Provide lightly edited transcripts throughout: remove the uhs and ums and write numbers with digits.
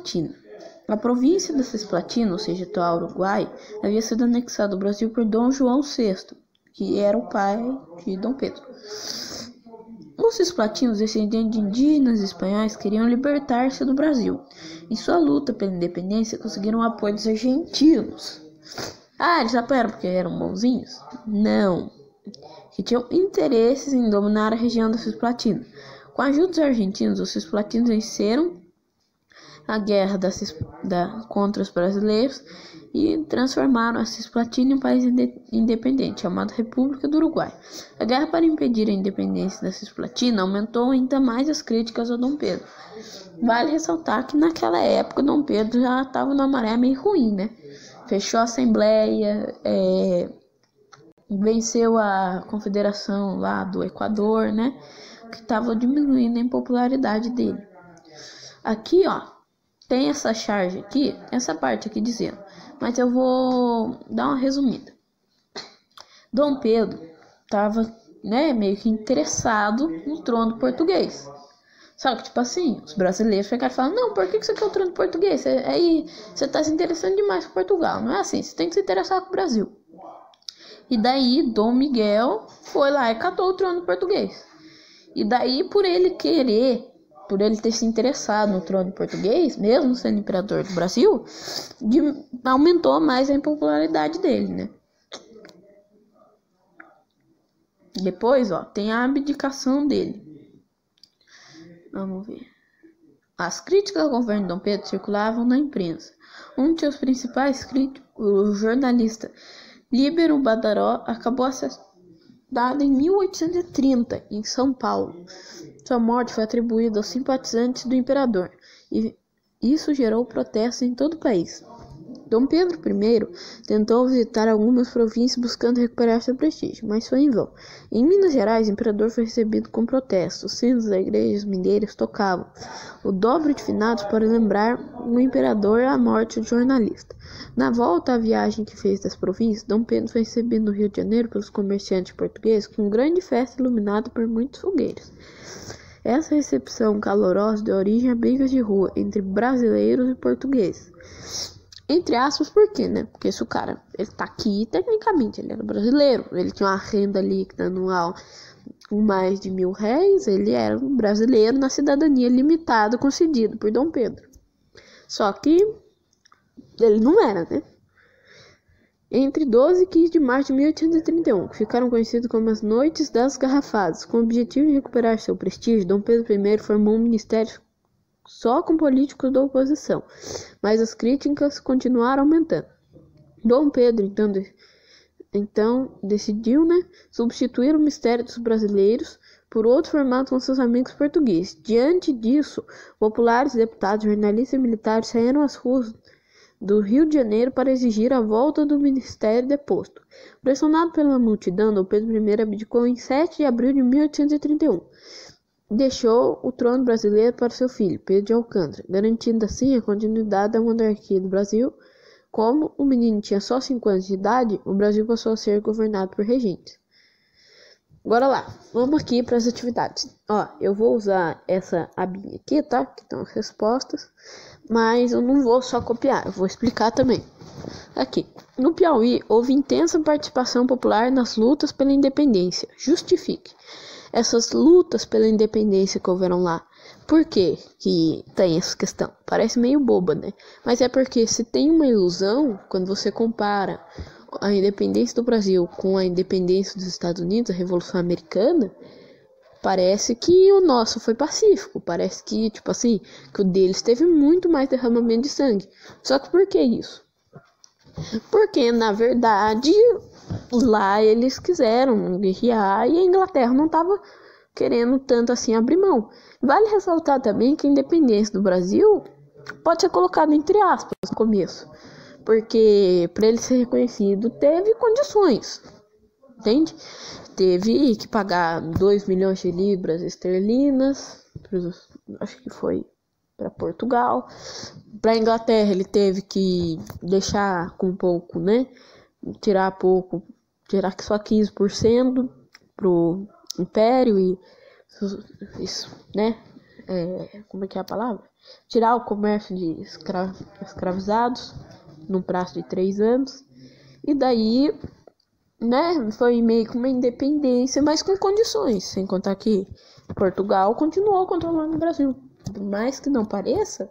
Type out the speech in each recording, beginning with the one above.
Cisplatina. A província da Cisplatina, ou seja, atual Uruguai, havia sido anexada ao Brasil por Dom João VI, que era o pai de Dom Pedro. Os cisplatinos, descendentes de indígenas espanhóis, queriam libertar-se do Brasil. Em sua luta pela independência, conseguiram o apoio dos argentinos. Eles apoiaram porque eram bonzinhos? Não. Que tinham interesses em dominar a região da Cisplatina. Com a ajuda dos argentinos, os cisplatinos venceram a guerra contra os brasileiros e transformaram a Cisplatina em um país independente, chamado República do Uruguai. A guerra para impedir a independência da Cisplatina aumentou ainda mais as críticas a Dom Pedro. Vale ressaltar que naquela época Dom Pedro já estava numa maré meio ruim, né? Fechou a Assembleia, venceu a Confederação lá do Equador, né? Que estava diminuindo a impopularidade dele. Aqui, tem essa charge aqui, essa parte aqui dizendo, mas eu vou dar uma resumida. Dom Pedro estava, meio que interessado no trono português. Só que, tipo assim, os brasileiros ficaram falando, não, por que você quer o trono português? Aí você tá se interessando demais com Portugal. Não é assim, você tem que se interessar com o Brasil. E daí, Dom Miguel foi lá e catou o trono português. E daí, por ele ter se interessado no trono português, mesmo sendo imperador do Brasil, aumentou mais a impopularidade dele, né? Depois, tem a abdicação dele. Vamos ver. As críticas ao governo de Dom Pedro circulavam na imprensa. Um de seus principais críticos, o jornalista Líbero Badaró, acabou assassinado em 1830, em São Paulo. Sua morte foi atribuída aos simpatizantes do imperador, e isso gerou protestos em todo o país. Dom Pedro I tentou visitar algumas províncias buscando recuperar seu prestígio, mas foi em vão. Em Minas Gerais, o imperador foi recebido com protestos. Os sinos das igrejas mineiras tocavam o dobro de finados para lembrar o imperador a morte do jornalista. Na volta à viagem que fez das províncias, Dom Pedro foi recebido no Rio de Janeiro pelos comerciantes portugueses com grande festa iluminada por muitos fogueiros. Essa recepção calorosa deu origem a brigas de rua entre brasileiros e portugueses. Entre aspas, por quê, né? Porque se o cara, ele tá aqui, tecnicamente, ele era brasileiro. Ele tinha uma renda líquida anual com mais de R$1.000. Ele era um brasileiro na cidadania limitada concedida por Dom Pedro. Só que ele não era, né? Entre 12 e 15 de março de 1831, que ficaram conhecidos como as Noites das Garrafadas, com o objetivo de recuperar seu prestígio, Dom Pedro I formou um ministério só com políticos da oposição, mas as críticas continuaram aumentando. Dom Pedro, então decidiu, substituir o Ministério dos Brasileiros por outro formado com seus amigos portugueses. Diante disso, populares, deputados, jornalistas e militares saíram às ruas do Rio de Janeiro para exigir a volta do ministério deposto. Pressionado pela multidão, Dom Pedro I abdicou em 7 de abril de 1831. Deixou o trono brasileiro para seu filho, Pedro de Alcântara, garantindo assim a continuidade da monarquia do Brasil. Como o menino tinha só 5 anos de idade, o Brasil passou a ser governado por regentes. Agora lá, vamos aqui para as atividades. Eu vou usar essa abinha aqui, tá? Que estão as respostas, mas eu não vou só copiar, eu vou explicar também. Aqui, no Piauí, houve intensa participação popular nas lutas pela independência. Justifique essas lutas pela independência que houveram lá. Por que tem essa questão? Parece meio boba, né? Mas é porque se tem uma ilusão, quando você compara a independência do Brasil com a independência dos Estados Unidos, a Revolução Americana, parece que o nosso foi pacífico. Parece que, que o deles teve muito mais derramamento de sangue. Só que por que isso? Porque, na verdade, lá eles quiseram guerrear e a Inglaterra não estava querendo tanto assim abrir mão. Vale ressaltar também que a independência do Brasil pode ser colocada entre aspas no começo, porque para ele ser reconhecido teve condições, entende? Teve que pagar 2 milhões de libras esterlinas, acho que foi para Portugal. Para a Inglaterra ele teve que deixar com pouco, tirar só 15% pro Império e isso, como é que é a palavra? tirar o comércio de escravizados num prazo de 3 anos. E daí, né, foi meio que uma independência, mas com condições. Sem contar que Portugal continuou controlando o Brasil. Por mais que não pareça,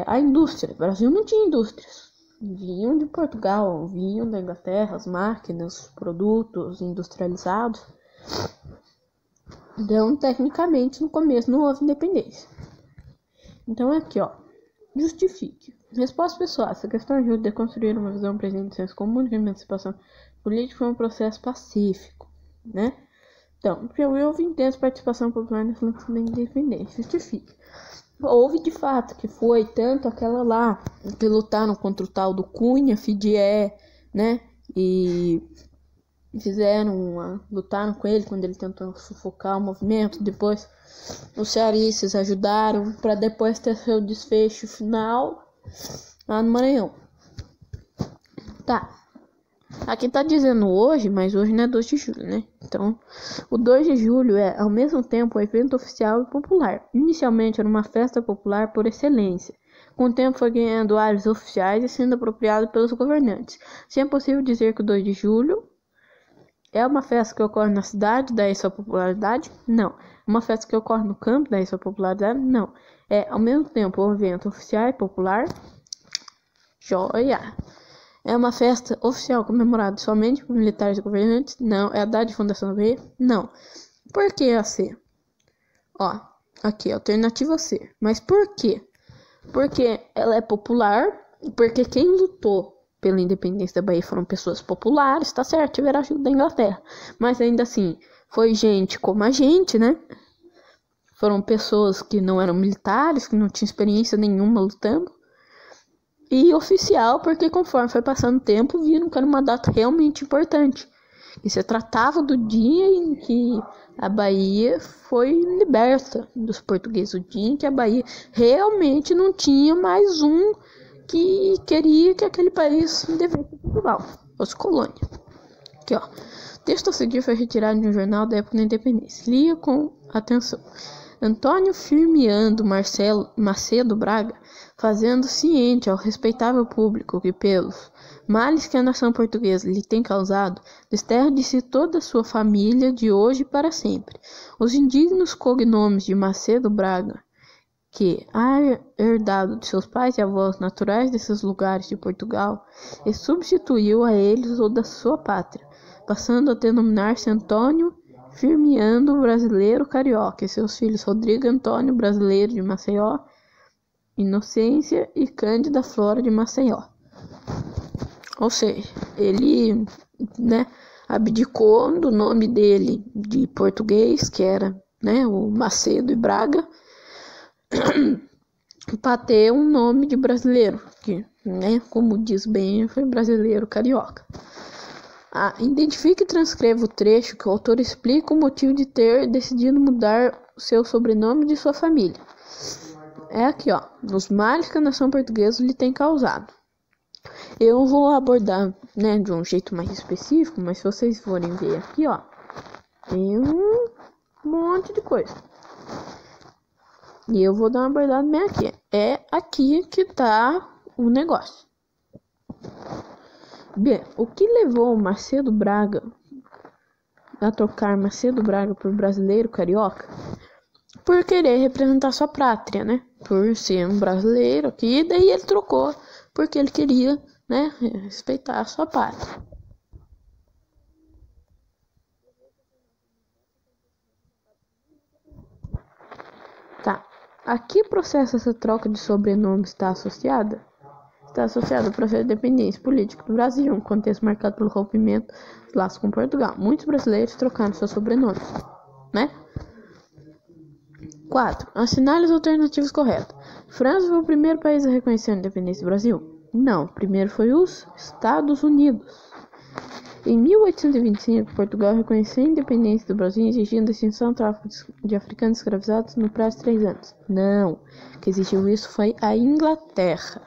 a indústria. O Brasil não tinha indústrias. Vinham de Portugal, vinham da Inglaterra, as máquinas, os produtos industrializados. Então, tecnicamente, no começo não houve independência. Então, aqui, ó. Justifique. Resposta pessoal. Essa questão ajuda a deconstruir uma visão presente do senso comum de que a emancipação política foi um processo pacífico, né? Então, porque houve intensa participação popular na luta da independência. Justifique. Houve de fato, que foi tanto aquela lá que lutaram contra o tal do Cunha, Fidié, né? E lutaram com ele quando ele tentou sufocar o movimento. Depois os cearenses ajudaram para depois ter seu desfecho final lá no Maranhão. Tá. Aqui tá dizendo hoje, mas hoje não é 2 de julho, né? Então, o 2 de julho é, ao mesmo tempo, um evento oficial e popular. Inicialmente era uma festa popular por excelência. Com o tempo foi ganhando áreas oficiais e sendo apropriado pelos governantes. Se é possível dizer que o 2 de julho é uma festa que ocorre na cidade, daí sua popularidade? Não. Uma festa que ocorre no campo, daí sua popularidade? Não. É, ao mesmo tempo, um evento oficial e popular? Joia! É uma festa oficial comemorada somente por militares e governantes? Não. É a data de fundação do rei? Não. Por que a C? Ó, aqui, alternativa C. Mas por quê? Porque ela é popular, porque quem lutou pela independência da Bahia foram pessoas populares, tá certo, tiveram ajuda da Inglaterra. Mas ainda assim, foi gente como a gente, né? Foram pessoas que não eram militares, que não tinham experiência nenhuma lutando. E oficial, porque conforme foi passando o tempo, viram que era uma data realmente importante. E se tratava do dia em que a Bahia foi liberta dos portugueses. O dia em que a Bahia realmente não tinha mais um que queria que aquele país devesse Portugal, fosse colônia. Aqui, ó. O texto a seguir foi retirado de um jornal da época da independência. Lia com atenção. Antônio Firmiando Macedo Braga, fazendo ciente ao respeitável público que pelos males que a nação portuguesa lhe tem causado, desterra de si toda a sua família de hoje para sempre. Os indignos cognomes de Macedo Braga, que há herdado de seus pais e avós naturais desses lugares de Portugal, e substituiu a eles o da sua pátria, passando a denominar-se Antônio Firmiando Brasileiro Carioca, e seus filhos Rodrigo Antônio Brasileiro de Maceió, Inocência e Cândida Flora de Maceió. Ou seja, ele, né, abdicou do nome dele de português, que era, né, o Macedo e Braga, para ter um nome de brasileiro, que, né, como diz bem, foi brasileiro carioca. Identifique e transcreva o trecho que o autor explica o motivo de ter decidido mudar o seu sobrenome de sua família. É aqui, ó, os males que a nação portuguesa lhe tem causado. Eu vou abordar, né, de um jeito mais específico, mas se vocês forem ver aqui, ó, tem um monte de coisa. E eu vou dar uma abordada bem aqui. É aqui que tá o negócio. Bem, o que levou Macedo Braga a trocar Macedo Braga por brasileiro carioca? Por querer representar sua pátria, né? Por ser um brasileiro aqui, daí ele trocou porque ele queria, né, respeitar a sua pátria. Tá. A que processo essa troca de sobrenome está associada? Está associado ao processo de independência política do Brasil, um contexto marcado pelo rompimento dos laços com Portugal. Muitos brasileiros trocaram seus sobrenomes, né? 4. Assinale as alternativas corretas. França foi o primeiro país a reconhecer a independência do Brasil? Não, primeiro foi os Estados Unidos. Em 1825, Portugal reconheceu a independência do Brasil, exigindo a extinção do tráfico de africanos escravizados no prazo de 3 anos. Não, quem exigiu isso foi a Inglaterra.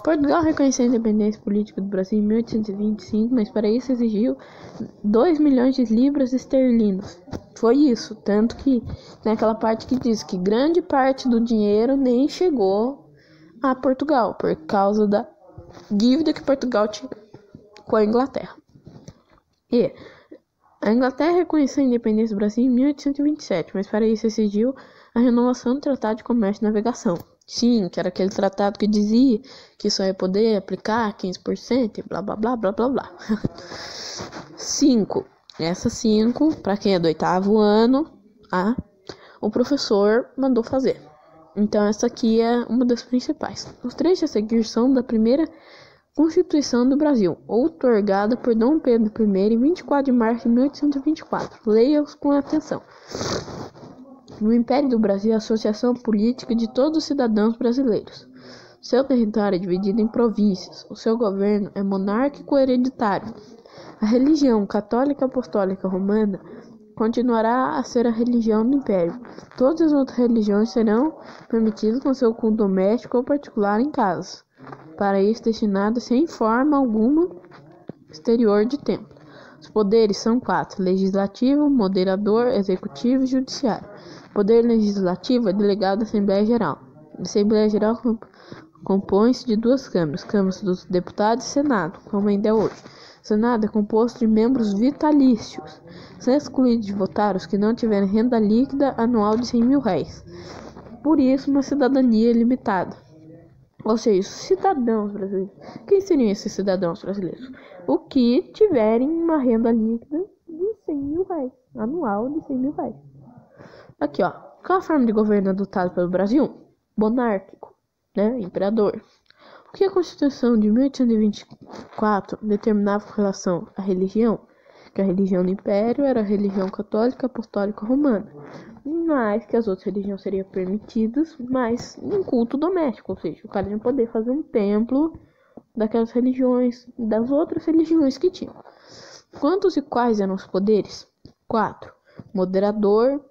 Portugal reconheceu a independência política do Brasil em 1825, mas para isso exigiu 2 milhões de libras esterlinas. Foi isso, tanto que tem aquela parte que diz que grande parte do dinheiro nem chegou a Portugal, por causa da dívida que Portugal tinha com a Inglaterra. E a Inglaterra reconheceu a independência do Brasil em 1827, mas para isso exigiu a renovação do Tratado de Comércio e Navegação. Sim, que era aquele tratado que dizia que só ia poder aplicar 15% e blá blá blá blá blá blá. 5. Essas 5, para quem é do 8º ano, o professor mandou fazer. Então essa aqui é uma das principais. Os trechos a seguir são da primeira Constituição do Brasil, outorgada por Dom Pedro I em 24 de março de 1824. Leia-os com atenção. No Império do Brasil, a associação política de todos os cidadãos brasileiros. Seu território é dividido em províncias. O seu governo é monárquico hereditário. A religião católica apostólica romana continuará a ser a religião do Império. Todas as outras religiões serão permitidas com seu culto doméstico ou particular em casa. Para isso destinado sem forma alguma exterior de templo. Os poderes são 4: legislativo, moderador, executivo e judiciário. O poder legislativo é delegado à Assembleia Geral. A Assembleia Geral compõe-se de 2 câmaras, Câmara dos Deputados e Senado, como ainda é hoje. O Senado é composto de membros vitalícios, são excluídos de votar os que não tiverem renda líquida anual de R$100.000. Por isso, uma cidadania limitada. Ou seja, cidadãos brasileiros. Quem seriam esses cidadãos brasileiros? O que tiverem uma renda líquida de R$100.000, anual de R$100.000. Aqui, ó. Qual a forma de governo adotada pelo Brasil? Monárquico, né? Imperador. O que a Constituição de 1824 determinava com relação à religião? Que a religião do Império era a religião católica apostólica romana, mas que as outras religiões seriam permitidas, mas em culto doméstico, ou seja, o cara ia poder fazer um templo daquelas religiões, das outras religiões que tinham. Quantos e quais eram os poderes? 4: moderador,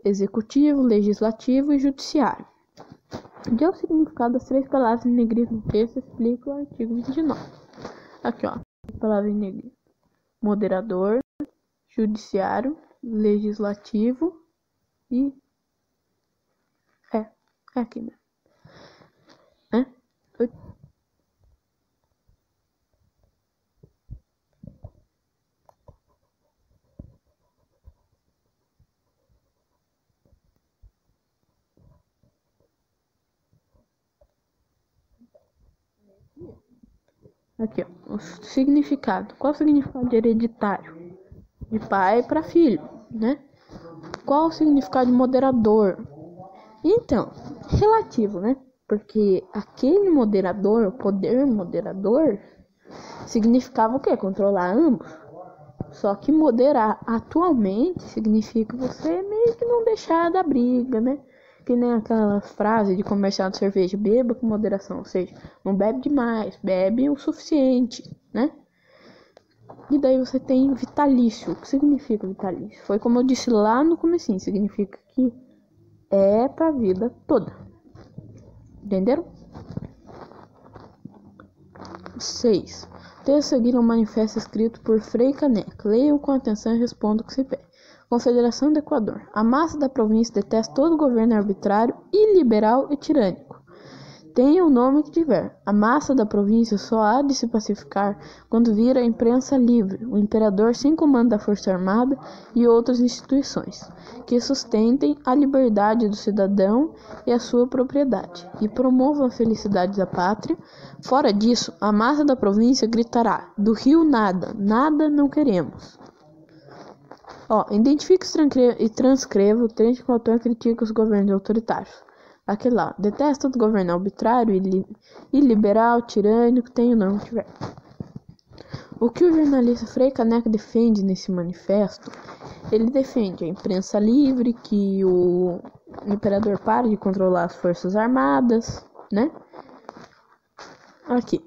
executivo, legislativo e judiciário. De o significado das 3 palavras em negrito no texto, explica o artigo 29. Aqui, ó, as palavras em negrito: moderador, judiciário, legislativo e é aqui mesmo. Aqui, ó, o significado. Qual o significado de hereditário? De pai para filho, né? Qual o significado de moderador? Então, relativo, né? Porque aquele moderador, o poder moderador, significava o quê? Controlar ambos. Só que moderar atualmente significa você meio que não deixar da briga, né? Que nem aquela frase de comercial de cerveja: beba com moderação, ou seja, não bebe demais, bebe o suficiente, né? E daí você tem vitalício. O que significa vitalício? Foi como eu disse lá no comecinho, significa que é pra vida toda. Entenderam? 6. Texto a seguir é um manifesto escrito por Frei Caneca. Leia-o com atenção e responda o que se pede. Confederação do Equador. A massa da província detesta todo governo arbitrário, iliberal e tirânico. Tenha o nome que tiver. A massa da província só há de se pacificar quando vir a imprensa livre, o imperador sem comando da Força Armada e outras instituições, que sustentem a liberdade do cidadão e a sua propriedade, e promovam a felicidade da pátria. Fora disso, a massa da província gritará: do Rio nada, nada não queremos. Identifique e transcreva o trecho que o autor critica os governos autoritários. Aquele lá: detesta o governo arbitrário, iliberal, tirânico, tem o nome que tiver. O que o jornalista Frei Caneca defende nesse manifesto? Ele defende a imprensa livre, que o imperador pare de controlar as forças armadas, né? Aqui.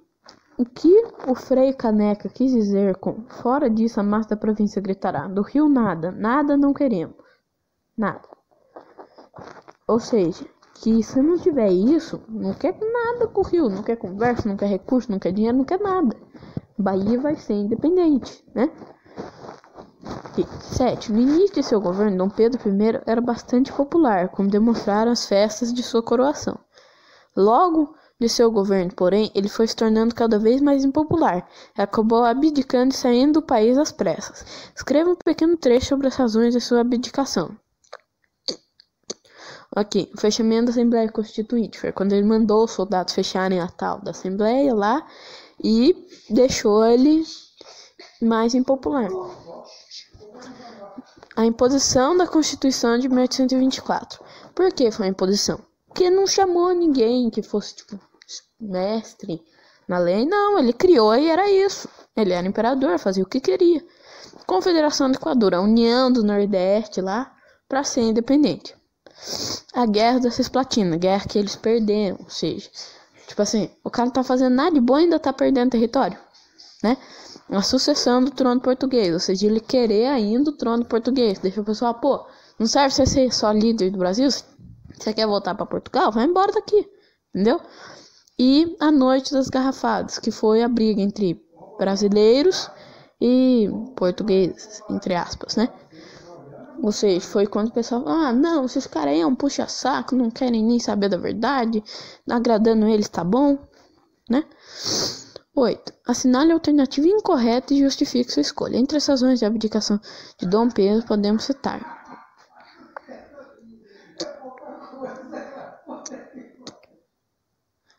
O que o Frei Caneca quis dizer com fora disso a massa da província gritará, do Rio nada, nada não queremos, nada. Ou seja, que se não tiver isso, não quer nada com o Rio, não quer conversa, não quer recurso, não quer dinheiro, não quer nada. Bahia vai ser independente, né? E 7. No início de seu governo, Dom Pedro I era bastante popular, como demonstraram as festas de sua coroação. Logo de seu governo, porém, ele foi se tornando cada vez mais impopular e acabou abdicando e saindo do país às pressas. Escreva um pequeno trecho sobre as razões de sua abdicação. Ok, o fechamento da Assembleia Constituinte foi quando ele mandou os soldados fecharem a tal da Assembleia lá e deixou ele mais impopular. A imposição da Constituição de 1824. Por que foi a imposição? Porque não chamou ninguém que fosse, mestre na lei. Não, ele criou e era isso. Ele era imperador, fazia o que queria. Confederação do Equador, a União do Nordeste lá, para ser independente. A Guerra da Cisplatina, guerra que eles perderam. Ou seja, o cara não tá fazendo nada de bom e ainda tá perdendo território, né? A sucessão do trono português, ou seja, ele querer ainda o trono português. Deixa o pessoal, não serve você ser só líder do Brasil. Você quer voltar para Portugal? Vai embora daqui, entendeu? E a Noite das Garrafadas, que foi a briga entre brasileiros e portugueses, entre aspas, né? Ou seja, foi quando o pessoal, não, esses caras aí é um puxa-saco, não querem nem saber da verdade, agradando eles tá bom, né? 8. Assinale a alternativa incorreta e justifique sua escolha. Entre as razões de abdicação de Dom Pedro, podemos citar: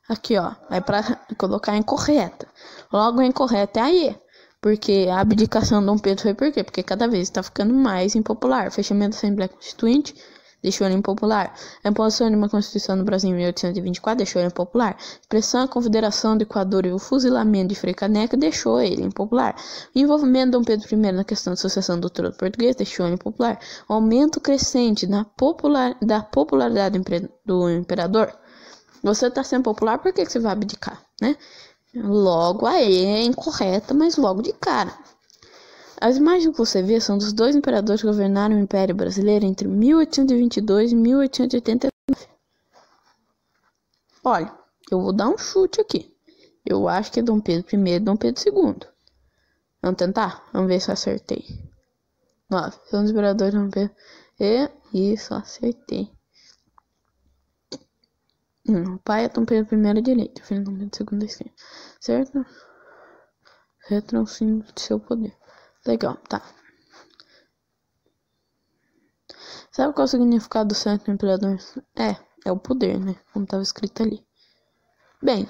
aqui, é para colocar incorreta. Logo, a incorreta é aí. Porque a abdicação de Dom Pedro foi por quê? Porque cada vez está ficando mais impopular. O fechamento da Assembleia Constituinte deixou ele impopular. A imposição de uma Constituição no Brasil em 1824 deixou ele impopular. A expressão a Confederação do Equador e o fuzilamento de Frei Caneca deixou ele impopular. O envolvimento de Dom Pedro I na questão de sucessão do trono português deixou ele impopular. O aumento crescente da popularidade do imperador. Você está sendo popular, por que você vai abdicar, né? Logo, aí é incorreta, mas logo de cara. As imagens que você vê são dos dois imperadores que governaram o Império Brasileiro entre 1822 e 1889. Olha, eu vou dar um chute aqui. Eu acho que é Dom Pedro I e Dom Pedro II. Vamos tentar? Vamos ver se eu acertei. 9. São os imperadores Dom Pedro isso, acertei. O pai é Dom Pedro I à direita, o filho é Dom Pedro II à esquerda. Certo? Retro é o símbolo de seu poder. Legal, tá. Sabe qual é o significado do santo imperador? É o poder, né? Como estava escrito ali. Bem,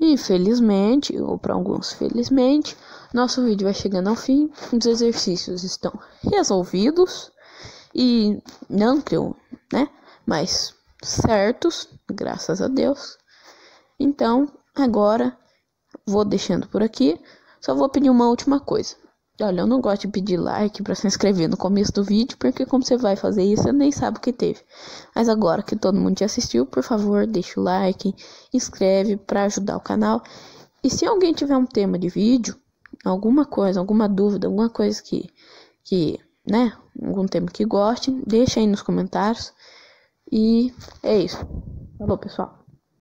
infelizmente, ou para alguns felizmente, nosso vídeo vai chegando ao fim. Os exercícios estão resolvidos. E não que eu, mas certos, graças a Deus. Então, agora vou deixando por aqui. Só vou pedir uma última coisa. Olha, eu não gosto de pedir like para se inscrever no começo do vídeo, porque como você vai fazer isso, você nem sabe o que teve. Mas agora que todo mundo já assistiu, por favor, deixa o like, inscreve para ajudar o canal. E se alguém tiver um tema de vídeo, alguma coisa, alguma dúvida, alguma coisa algum tema que goste, deixa aí nos comentários. E é isso. Falou, pessoal.